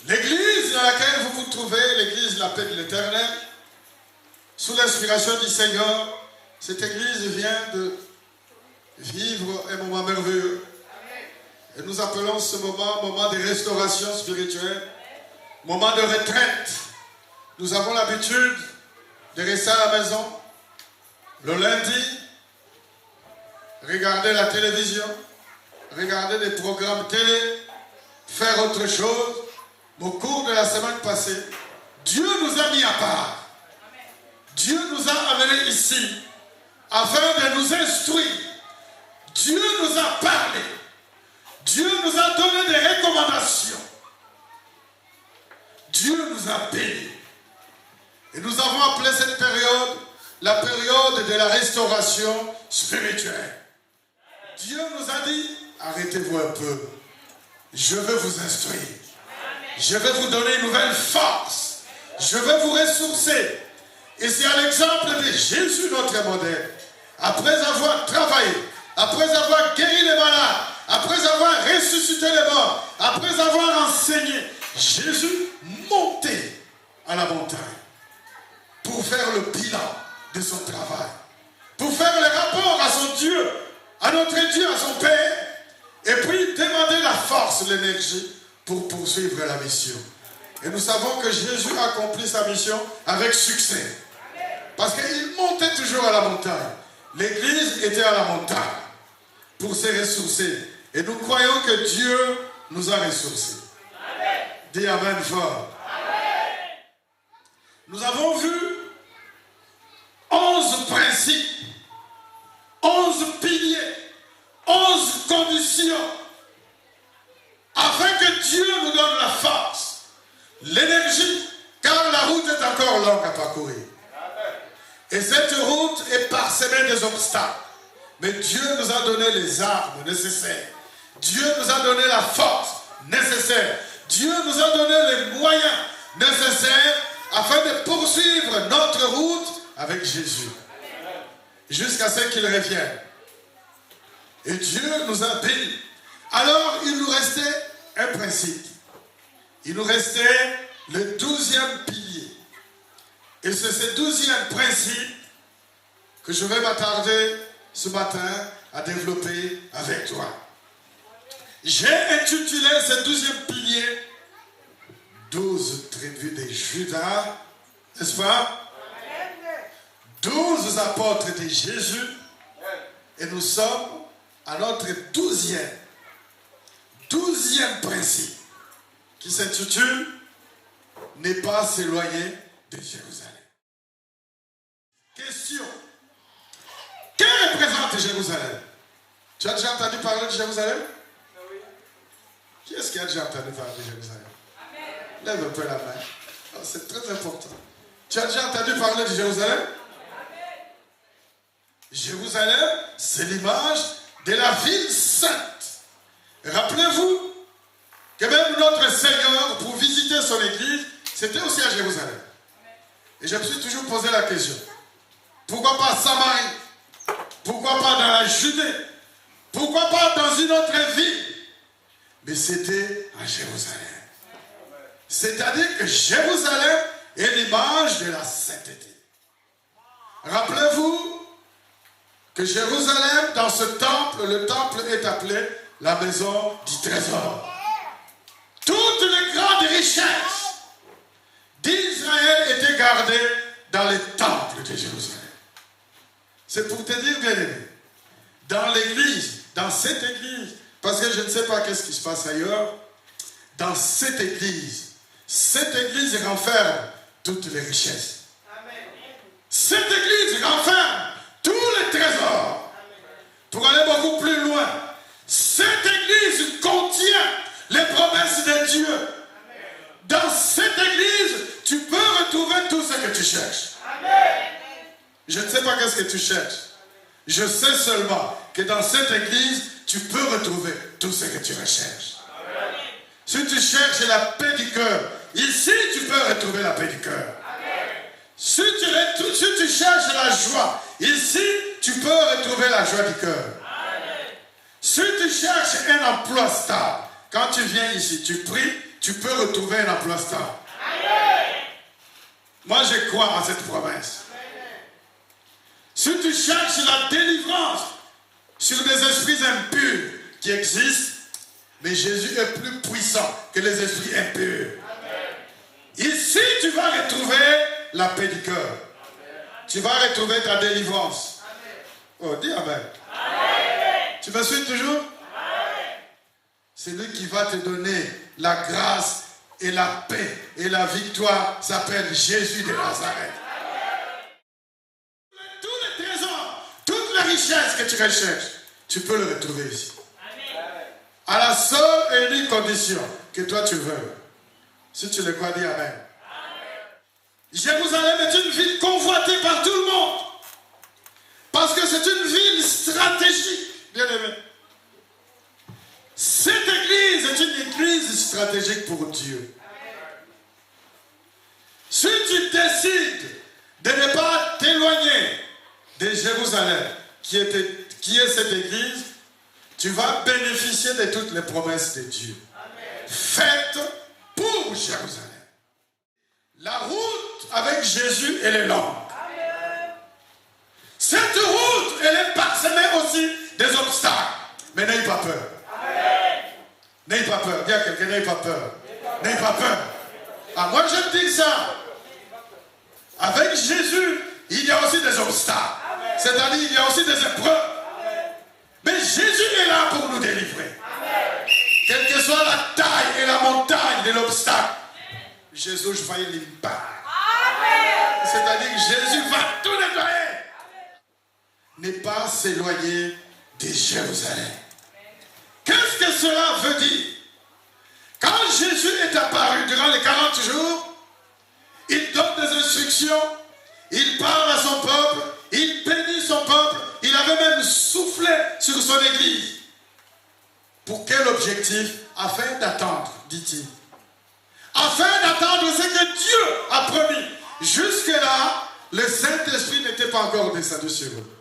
L'église dans laquelle vous vous trouvez, l'église La Paix de l'Éternel, sous l'inspiration du Seigneur, cette église vient de vivre un moment merveilleux. Et nous appelons ce moment de restauration spirituelle, moment de retraite. Nous avons l'habitude de rester à la maison le lundi, regarder la télévision, regarder des programmes télé, faire autre chose. Au cours de la semaine passée, Dieu nous a mis à part. Dieu nous a amenés ici afin de nous instruire. Dieu nous a parlé. Dieu nous a donné des recommandations. Dieu nous a bénis. Et nous avons appelé cette période la période de la restauration spirituelle. Dieu nous a dit, arrêtez-vous un peu. Je veux vous instruire. Je vais vous donner une nouvelle force. Je vais vous ressourcer. Et c'est à l'exemple de Jésus, notre modèle. Après avoir travaillé, après avoir guéri les malades, après avoir ressuscité les morts, après avoir enseigné, Jésus montait à la montagne pour faire le bilan de son travail, pour faire le rapport à son Dieu, à notre Dieu, à son Père, et puis demander la force, l'énergie pour poursuivre la mission. Et nous savons que Jésus a accompli sa mission avec succès. Parce qu'il montait toujours à la montagne. L'église était à la montagne pour se ressourcer. Et nous croyons que Dieu nous a ressourcés. Dis Amen fort. Nous avons vu 11 principes, 11 piliers, 11 conditions afin que Dieu nous donne la force, l'énergie, car la route est encore longue à parcourir. Et cette route est parsemée des obstacles. Mais Dieu nous a donné les armes nécessaires. Dieu nous a donné la force nécessaire. Dieu nous a donné les moyens nécessaires afin de poursuivre notre route avec Jésus. Jusqu'à ce qu'il revienne. Et Dieu nous a bénis. Alors, il nous restait un principe. Il nous restait le 12e pilier. Et c'est ce 12e principe que je vais m'attarder ce matin à développer avec toi. J'ai intitulé ce 12e pilier 12 tribus de Judas, n'est-ce pas? 12 apôtres de Jésus. Et nous sommes à notre 12e principe qui s'intitule « Ne pas s'éloigner de Jérusalem ». Question. Que représente Jérusalem? Tu as déjà entendu parler de Jérusalem? Oui. Qui est-ce qui a déjà entendu parler de Jérusalem? Amen. Lève un peu la main. Oh, c'est très important. Tu as déjà entendu parler de Jérusalem? Amen. Jérusalem, c'est l'image de la ville sainte. Rappelez-vous que même notre Seigneur, pour visiter son église, c'était aussi à Jérusalem. Et je me suis toujours posé la question. Pourquoi pas Samarie? Pourquoi pas dans la Judée? Pourquoi pas dans une autre ville? Mais c'était à Jérusalem. C'est-à-dire que Jérusalem est l'image de la sainteté. Rappelez-vous que Jérusalem, dans ce temple, le temple est appelé la maison du trésor. Toutes les grandes richesses d'Israël étaient gardées dans les temples de Jérusalem. C'est pour te dire, bien aimé, dans l'église, dans cette église, parce que je ne sais pas qu'est-ce qui se passe ailleurs, dans cette église renferme toutes les richesses. Amen. Cette église renferme tous les trésors. Amen. Pour aller beaucoup plus loin, cette église contient les promesses de Dieu. Amen. Dans cette église, tu peux retrouver tout ce que tu cherches. Amen. Je ne sais pas qu'est-ce que tu cherches. Je sais seulement que dans cette église, tu peux retrouver tout ce que tu recherches. Amen. Si tu cherches la paix du cœur, ici tu peux retrouver la paix du cœur. Si tu cherches la joie, ici tu peux retrouver la joie du cœur. Si tu cherches un emploi stable, quand tu viens ici, tu pries, tu peux retrouver un emploi stable. Moi je crois en cette promesse. Si tu cherches la délivrance sur des esprits impurs qui existent, mais Jésus est plus puissant que les esprits impurs. Ici, tu vas retrouver la paix du cœur. Tu vas retrouver ta délivrance. Oh, dis Amen. Tu me suis toujours? C'est lui qui va te donner la grâce et la paix et la victoire s'appelle Jésus de Nazareth. Tous les trésors, toutes les richesses que tu recherches, tu peux le retrouver ici. À la seule et unique condition que toi tu veux. Si tu le crois, dis Amen. Amen. Jérusalem est une ville convoitée par tout le monde. Parce que c'est une ville stratégique, bien aimé. Cette église est une église stratégique pour Dieu. Si tu décides de ne pas t'éloigner de Jérusalem, qui est cette église, tu vas bénéficier de toutes les promesses de Dieu. Faites pour Jérusalem. La route avec Jésus, elle est longue. Cette route, elle est parsemée aussi des obstacles. Mais n'ayez pas peur. N'ayez pas peur. Dis à quelqu'un, n'ayez pas peur. N'ayez pas peur. Ah, moi je te dis ça. Avec Jésus, il y a aussi des obstacles. C'est-à-dire, il y a aussi des épreuves. Mais Jésus est là pour nous délivrer. Quelle que soit la taille et la montagne de l'obstacle, Jésus va y l'impact. C'est-à-dire que Jésus va tout nettoyer. Ne pas s'éloigner de Jérusalem. Qu'est-ce que cela veut dire? Quand Jésus est apparu durant les 40 jours, il donne des instructions, il parle à son peuple, il bénit son peuple, il avait même soufflé sur son église. Pour quel objectif? Afin d'attendre, dit-il. Afin d'attendre ce que Dieu a promis. Jusque-là, le Saint-Esprit n'était pas encore descendu sur eux.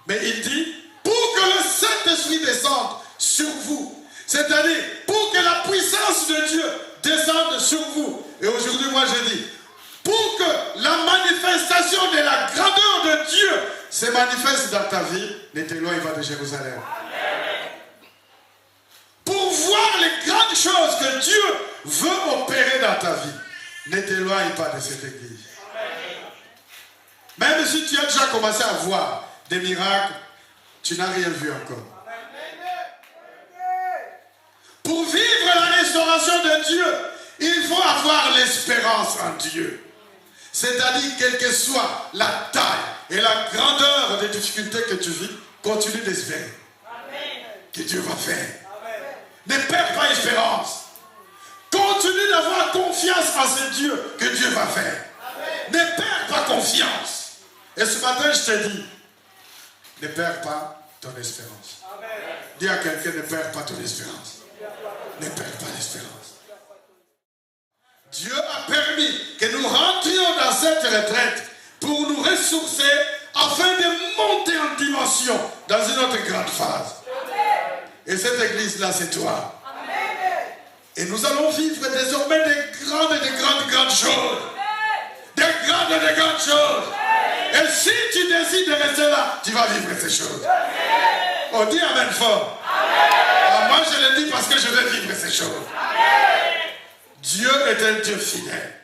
Mais il dit, pour que le Saint-Esprit descende sur vous, c'est-à-dire pour que la puissance de Dieu descende sur vous. Et aujourd'hui, moi je dis, pour que la manifestation de la grandeur de Dieu se manifeste dans ta vie, ne t'éloigne pas de Jérusalem. Pour voir les grandes choses que Dieu veut opérer dans ta vie, ne t'éloigne pas de cette église. Même si tu as déjà commencé à voir des miracles, tu n'as rien vu encore. Pour vivre la restauration de Dieu, il faut avoir l'espérance en Dieu. C'est-à-dire, quelle que soit la taille et la grandeur des difficultés que tu vis, continue d'espérer que Dieu va faire. Ne perds pas espérance. Continue d'avoir confiance en ce Dieu que Dieu va faire. Ne perds pas confiance. Et ce matin, je te dis, ne perds pas ton espérance. Dis à quelqu'un, ne perds pas ton espérance. Ne perds pas l'espérance. Dieu a permis que nous rentrions dans cette retraite pour nous ressourcer afin de monter en dimension dans une autre grande phase. Et cette église-là, c'est toi. Et nous allons vivre désormais des grandes choses. Des grandes choses. Et si tu décides de rester là, tu vas vivre ces choses. Oh, dis amen fort. Ah, moi, je le dis parce que je vais vivre ces choses. Dieu est un Dieu fidèle.